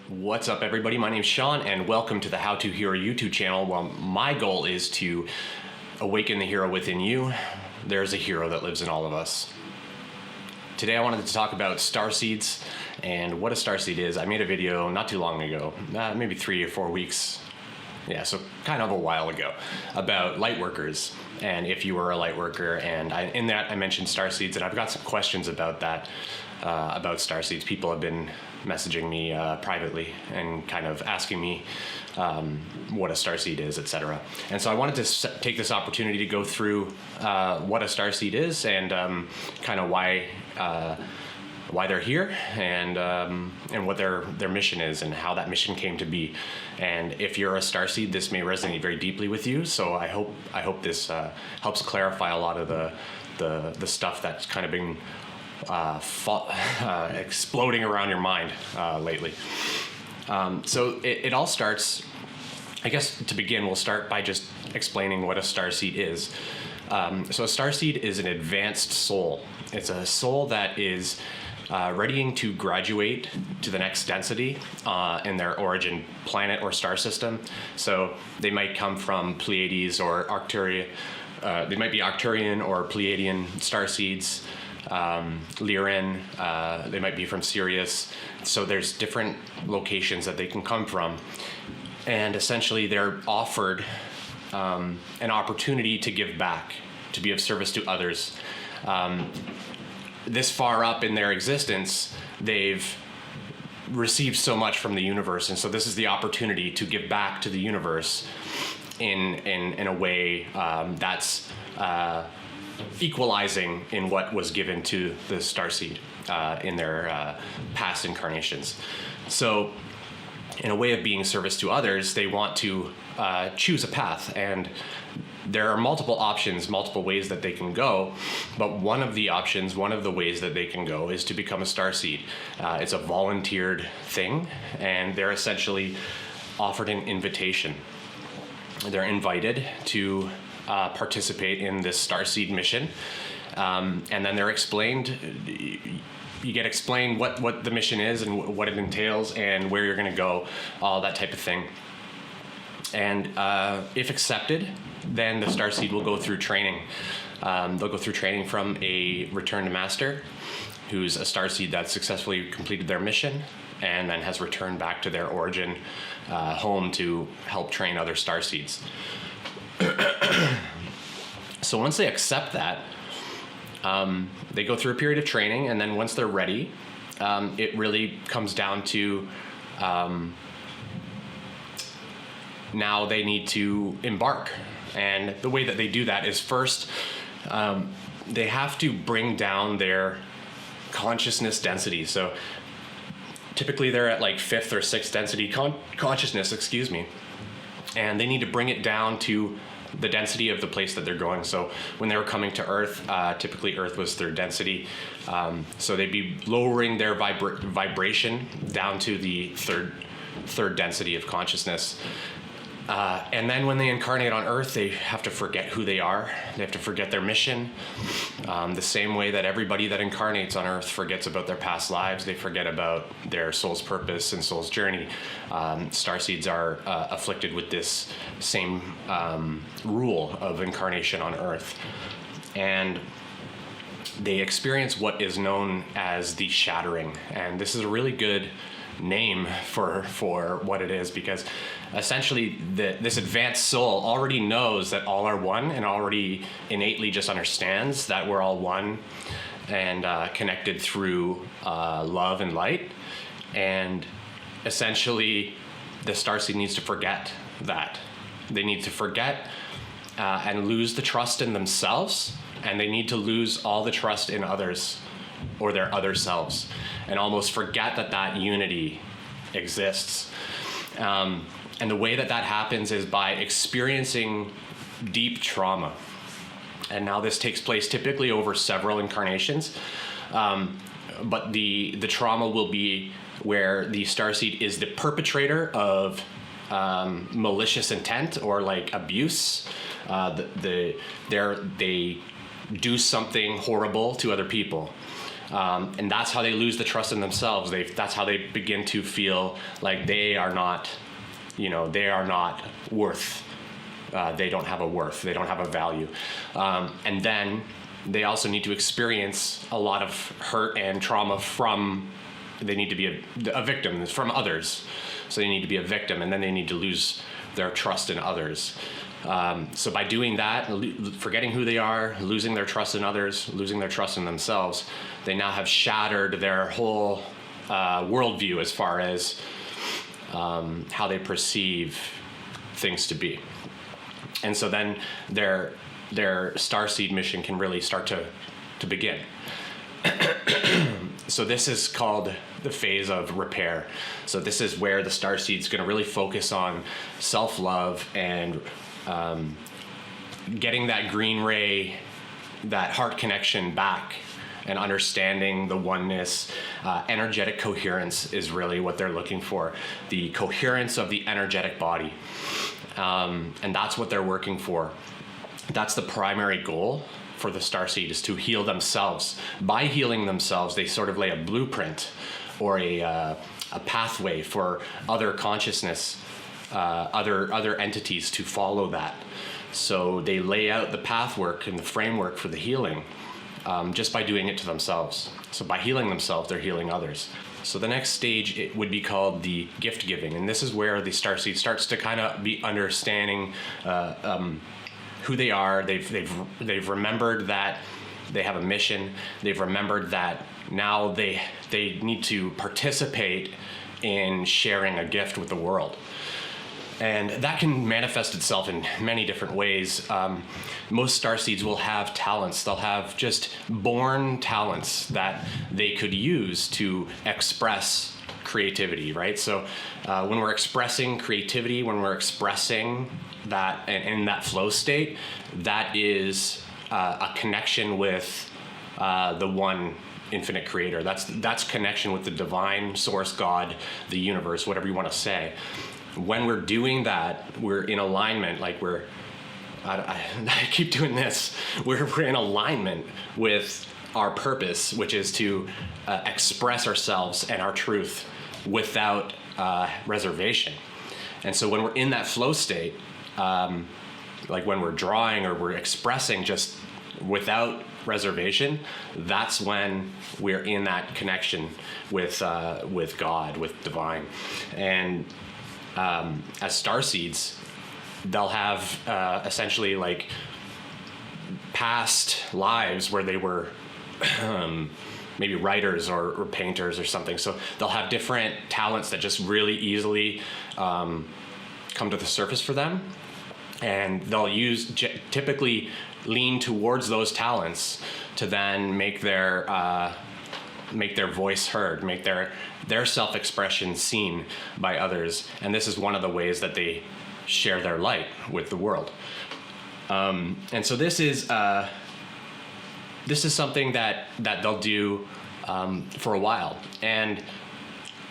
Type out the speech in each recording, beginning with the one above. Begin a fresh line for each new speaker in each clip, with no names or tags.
What's up, everybody? My name's Sean, and welcome to the How to Hero YouTube channel. Well, my goal is to awaken the hero within you. There's a hero that lives in all of us. Today I wanted to talk about starseeds and what a starseed is. I made a video not too long ago, maybe 3 or 4 weeks, so kind of a while ago, about light workers and if you were a light worker. And in that I mentioned starseeds, and I've got some questions about that, about starseeds. People have been messaging me privately and kind of asking me what a starseed is, etc. And so I wanted to take this opportunity to go through what a starseed is and kind of why they're here and what their mission is and how that mission came to be. And if you're a starseed, this may resonate very deeply with you. So I hope this helps clarify a lot of the stuff that's kind of been exploding around your mind lately. So it all starts, I guess to begin, we'll start by just explaining what a starseed is. So a starseed is an advanced soul. It's a soul that is readying to graduate to the next density in their origin planet or star system. So they might come from Pleiades or Arcturus. They might be Arcturian or Pleiadian starseeds. Lyran, they might be from Sirius. So there's different locations that they can come from, and essentially they're offered an opportunity to give back, to be of service to others. This far up in their existence, they've received so much from the universe, and so this is the opportunity to give back to the universe in a way that's equalizing in what was given to the starseed in their past incarnations. So in a way of being service to others, they want to choose a path, and there are multiple options, multiple ways that they can go, but one of the ways that they can go is to become a starseed. It's a volunteered thing, and they're essentially offered an invitation. They're invited to participate in this starseed mission, and then they're explained. You get explained what the mission is and what it entails and where you're going to go, all that type of thing. And if accepted, then the starseed will go through training. They'll go through training from a returned master, who's a starseed that successfully completed their mission and then has returned back to their origin home to help train other starseeds. So once they accept that, they go through a period of training, and then once they're ready, it really comes down to now they need to embark. And the way that they do that is first, they have to bring down their consciousness density. So typically they're at like 5th or 6th density consciousness, and they need to bring it down to the density of the place that they're going. So when they were coming to Earth, typically Earth was 3rd density. So they'd be lowering their vibration down to the third density of consciousness. And then when they incarnate on Earth, they have to forget who they are. They have to forget their mission. The same way that everybody that incarnates on Earth forgets about their past lives, they forget about their soul's purpose and soul's journey. Starseeds are afflicted with this same rule of incarnation on Earth. And they experience what is known as the shattering. And this is a really good name for what it is, because essentially this advanced soul already knows that all are one, and already innately just understands that we're all one and connected through love and light. And essentially the starseed needs to forget that. They need to forget and lose the trust in themselves, and they need to lose all the trust in others or their other selves, and almost forget that unity exists. And the way that happens is by experiencing deep trauma. And now this takes place typically over several incarnations, but the trauma will be where the starseed is the perpetrator of malicious intent or like abuse. They do something horrible to other people. And that's how they lose the trust in themselves. That's how they begin to feel like they are not, they are not worth. They don't have a worth. They don't have a value. And then they also need to experience a lot of hurt and trauma they need to be a victim from others. So they need to be a victim, and then they need to lose their trust in others. So by doing that, forgetting who they are, losing their trust in others, losing their trust in themselves, they now have shattered their whole worldview as far as how they perceive things to be. And so then their Starseed mission can really start to begin. So this is called the phase of repair. So this is where the Starseed's going to really focus on self-love and getting that green ray, that heart connection back, and understanding the oneness. Energetic coherence is really what they're looking for. The coherence of the energetic body. And that's what they're working for. That's the primary goal for the Starseed, is to heal themselves. By healing themselves, they sort of lay a blueprint or a pathway for other consciousness, other entities to follow that. So they lay out the pathwork and the framework for the healing just by doing it to themselves. So by healing themselves, they're healing others. So the next stage, it would be called the gift giving. And this is where the Starseed starts to kind of be understanding who they are. They've remembered that they have a mission. They've remembered that now they need to participate in sharing a gift with the world. And that can manifest itself in many different ways. Most Starseeds will have talents. They'll have just born talents that they could use to express creativity, right? So when we're expressing creativity, when we're expressing that and in that flow state, that is a connection with the one infinite creator. That's connection with the divine source, God, the universe, whatever you want to say. When we're doing that, we're in alignment, like I keep doing this, we're in alignment with our purpose, which is to express ourselves and our truth without reservation. And so when we're in that flow state, like when we're drawing or we're expressing just without reservation, that's when we're in that connection with God, with divine. And as Starseeds, they'll have essentially like past lives where they were maybe writers or painters or something. So they'll have different talents that just really easily come to the surface for them. And they'll typically lean towards those talents to then make their voice heard, make their self-expression seen by others. And this is one of the ways that they share their light with the world. And so this is something that they'll do for a while. And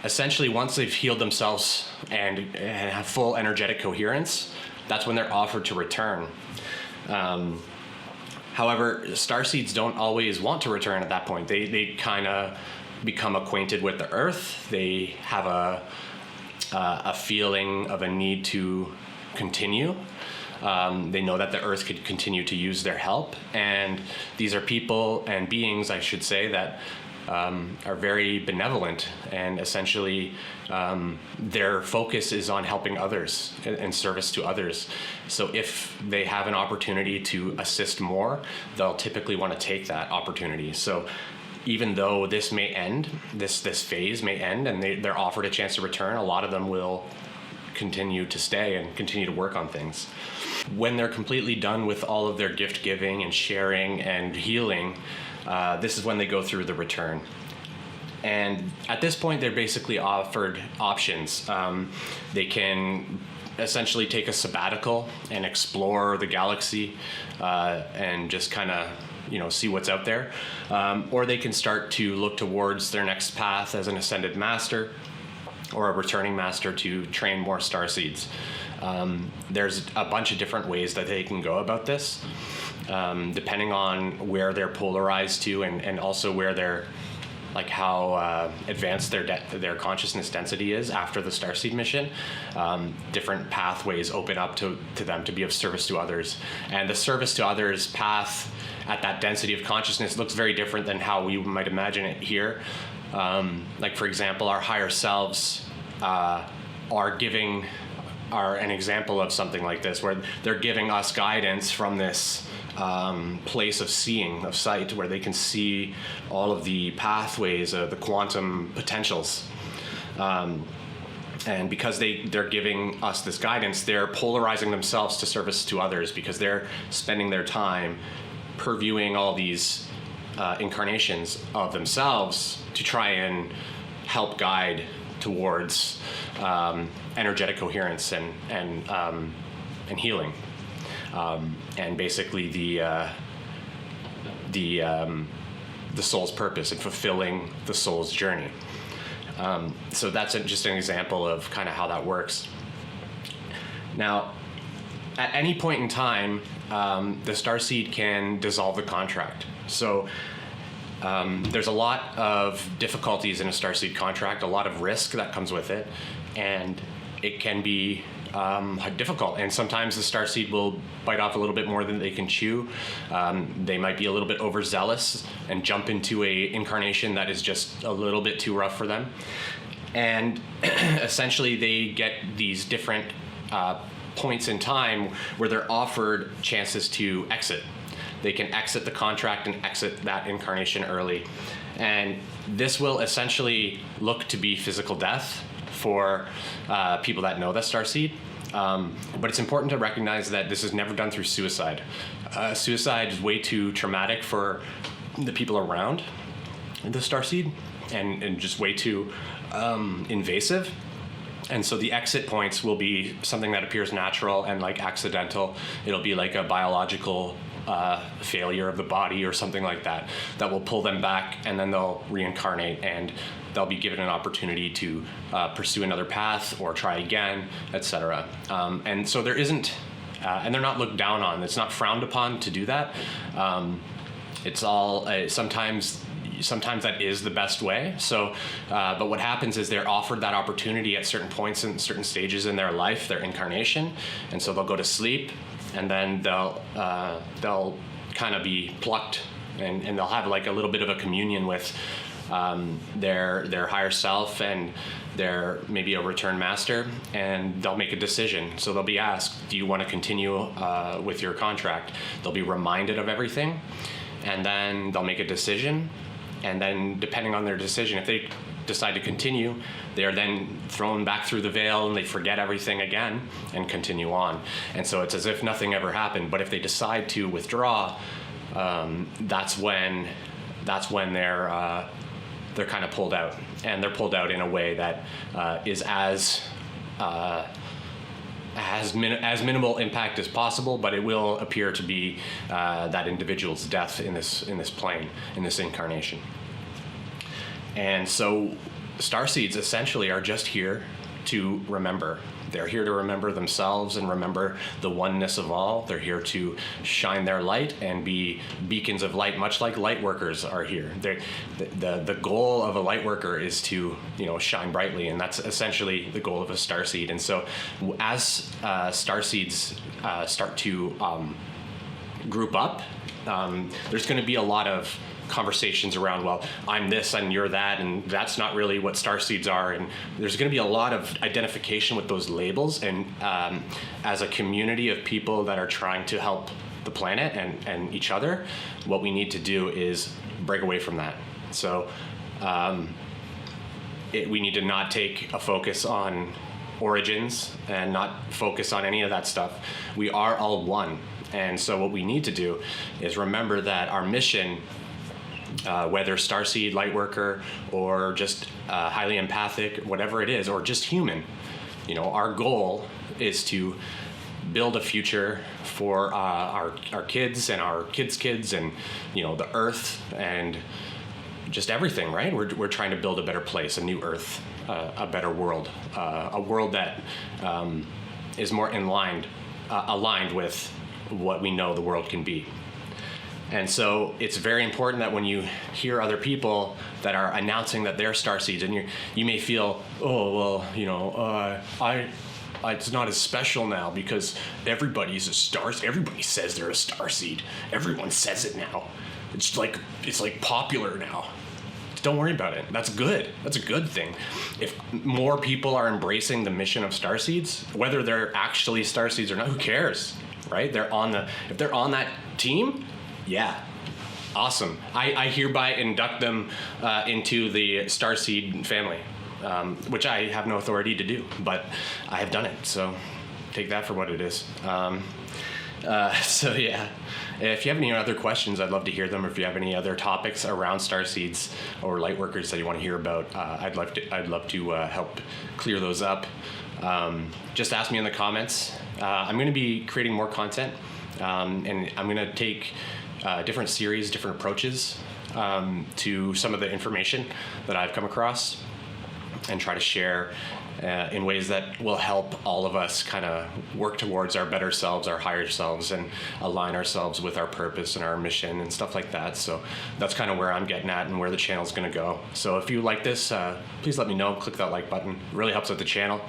essentially, once they've healed themselves and have full energetic coherence, that's when they're offered to return. However, Starseeds don't always want to return at that point. They kind of become acquainted with the Earth. They have a feeling of a need to continue. They know that the Earth could continue to use their help. And these are people and beings, I should say, that are very benevolent, and essentially their focus is on helping others and service to others. So if they have an opportunity to assist more, they'll typically want to take that opportunity. So even though this may end, this phase may end, and they're offered a chance to return, a lot of them will continue to stay and continue to work on things. When they're completely done with all of their gift giving and sharing and healing, this is when they go through the return. And at this point, they're basically offered options. They can essentially take a sabbatical and explore the galaxy and just kind of see what's out there. Or they can start to look towards their next path as an ascended master or a returning master to train more Starseeds. There's a bunch of different ways that they can go about this. depending on where they're polarized to, and also where they're, like how advanced their consciousness density is after the Starseed mission. Different pathways open up to them to be of service to others. And the service to others path at that density of consciousness looks very different than how we might imagine it here. Like, for example, our higher selves are an example of something like this, where they're giving us guidance from this place of seeing, of sight, where they can see all of the pathways, the quantum potentials. And because they're giving us this guidance, they're polarizing themselves to service to others, because they're spending their time purviewing all these incarnations of themselves to try and help guide towards energetic coherence and healing. And basically the soul's purpose and fulfilling the soul's journey. So that's just an example of kind of how that works. Now, at any point in time, the Starseed can dissolve the contract. So there's a lot of difficulties in a Starseed contract, a lot of risk that comes with it, and it can be difficult. And sometimes the Starseed will bite off a little bit more than they can chew. They might be a little bit overzealous and jump into a incarnation that is just a little bit too rough for them. And essentially they get these different points in time where they're offered chances to exit. They can exit the contract and exit that incarnation early. And this will essentially look to be physical death for people that know that Starseed. But it's important to recognize that this is never done through suicide. Suicide is way too traumatic for the people around the Starseed, and just way too invasive. And so the exit points will be something that appears natural and like accidental. It'll be like a biological failure of the body or something like that will pull them back, and then they'll reincarnate and they'll be given an opportunity to pursue another path or try again, etc. And so there isn't, and they're not looked down on. It's not frowned upon to do that. It's all sometimes that is the best way. So, but what happens is they're offered that opportunity at certain points and certain stages in their life, their incarnation, and so they'll go to sleep, and then they'll kind of be plucked, and they'll have like a little bit of a communion with their higher self and their maybe a return master, and they'll make a decision. So they'll be asked, do you want to continue with your contract? They'll be reminded of everything, and then they'll make a decision. And then depending on their decision, if they decide to continue, they're then thrown back through the veil and they forget everything again and continue on. And so it's as if nothing ever happened. But if they decide to withdraw, that's when they're kind of pulled out. And they're pulled out in a way that is as minimal impact as possible, but it will appear to be that individual's death in this plane, in this incarnation. And so Starseeds essentially are just here to remember. They're here to remember themselves and remember the oneness of all. They're here to shine their light and be beacons of light, much like light workers are here. The goal of a light worker is to, shine brightly, and that's essentially the goal of a Starseed. And so as Starseeds start to group up, there's going to be a lot of conversations around, well, I'm this and you're that, and that's not really what Starseeds are. And there's going to be a lot of identification with those labels. And as a community of people that are trying to help the planet and each other, what we need to do is break away from that. So we need to not take a focus on origins and not focus on any of that stuff. We are all one. And so what we need to do is remember that our mission, whether Starseed, Lightworker, or just highly empathic, whatever it is, or just human, our goal is to build a future for our kids and our kids' kids, and the Earth and just everything. Right? We're trying to build a better place, a new Earth, a better world, a world that is more aligned with what we know the world can be. And so it's very important that when you hear other people that are announcing that they're starseeds, and you may feel, oh, well, you know, it's not as special now because everybody's a star. Everybody says they're a starseed. Everyone says it now. It's like popular now. Don't worry about it. That's good. That's a good thing. If more people are embracing the mission of Starseeds, whether they're actually Starseeds or not, who cares, right? If they're on that team, yeah, awesome. I hereby induct them into the Starseed family, which I have no authority to do, but I have done it. So take that for what it is. So yeah, if you have any other questions, I'd love to hear them. If you have any other topics around Starseeds or Lightworkers that you want to hear about, I'd love to help clear those up. Just ask me in the comments. I'm going to be creating more content, and I'm going to take different series, different approaches to some of the information that I've come across, and try to share in ways that will help all of us kind of work towards our better selves, our higher selves, and align ourselves with our purpose and our mission and stuff like that. So that's kind of where I'm getting at and where the channel's going to go. So if you like this, please let me know. Click that like button. It really helps out the channel.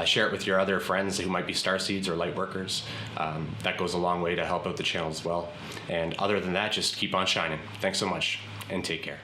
Share it with your other friends who might be Starseeds or Lightworkers. That goes a long way to help out the channel as well. And other than that, just keep on shining. Thanks so much, and take care.